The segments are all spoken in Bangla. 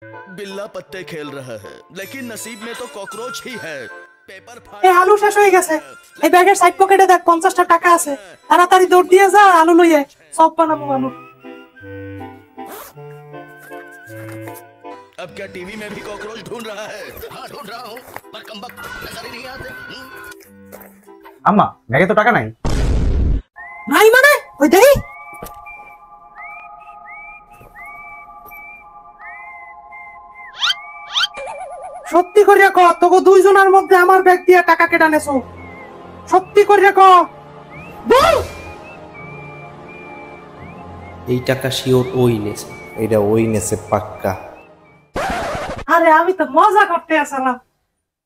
बिल्ला पत्ते खेल रहा है लेकिन नसीब में तो कॉकरोच ही है। पेपर এই আলু শেষ হয়ে গেছে। এই ব্যাগের সাইড পকেটে দেখ 50টা টাকা আছে। তাড়াতাড়ি দৌড় দিয়ে যা আলু লইয়ে সব বানাবো আলু। अब क्या टीवी में भी कॉकरोच ढूंढ रहा है? हाँ ढूंढ रहा हूँ पर कमबख्त नजर ही नहीं आते। আম্মা ব্যাগে তো টাকা নাই। নাই মানে ওই দেই সত্যি করে ক তোকে দুইজনের মধ্যে আমার ব্যাগ দিয়ে টাকা কেটে নেছো সত্যি করে ক বল। এই টাকা শিওর ওই নেছে। এটা ওই নেছে পাক্কা। আরে আমি তো মজা করতে আসলাম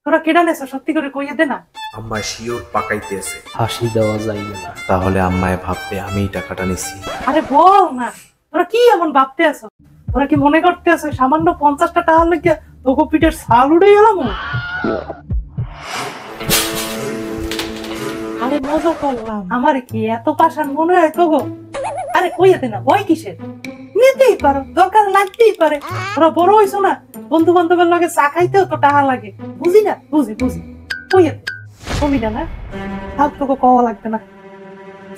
তোরা কেটে নেছো সত্যি করে কইয়ে দে না। আম্মা শিওর পাকাইতেছে। ফাঁসি দেওয়া যাইবে না। তাহলে আম্মায় ভাববে আমি টাকাটা নিছি। আরে বল না তোরা কি এমন ভাবতে আছো? তোরা কি মনে করতে আছো সামান্য 50টা টাকা লাগিয়া তোকে পিঠের ছাল উড়ে গেলাম? আরে মজা করলাম। আমার কি এত পাশান মনে হয় তো গো? আরে কইতে না ভয় কিসের? নিতেই পারো দরকার লাগতেই পারে। তোরা বড় হইছো না বন্ধু বান্ধবের লগে চা খাইতেও তো টাকা লাগে বুঝি না বুঝি কইতে কবি না থাক তোকে কওয়া লাগবে না।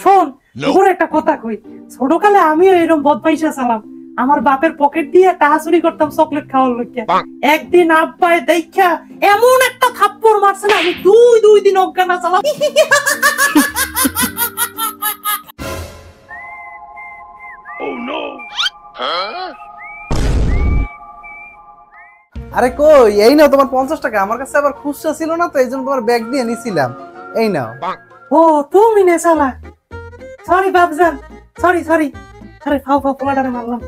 শোন তোর একটা কথা কই ছোটকালে আমিও এরকম বদমাইশা ছিলাম। আমার বাপের পকেট দিয়ে টাকা চুরি করতাম চকলেট খাওয়ার লইয়া। একদিন আব্বাই দেখা এমন একটা থাপ্পড় মারছে না আমি দুই দিন অজ্ঞান ছিলাম। আরে কই এই নাও তোমার 50 টাকা। আমার কাছে আবার খুচরা ছিল না তো এইজন্য তোমার ব্যাগ দিয়ে নিছিলাম। এই নাও। ও তুমি নে শালা। সরি বাপজান সরি আরে ফাও পোলাটারে মারলাম।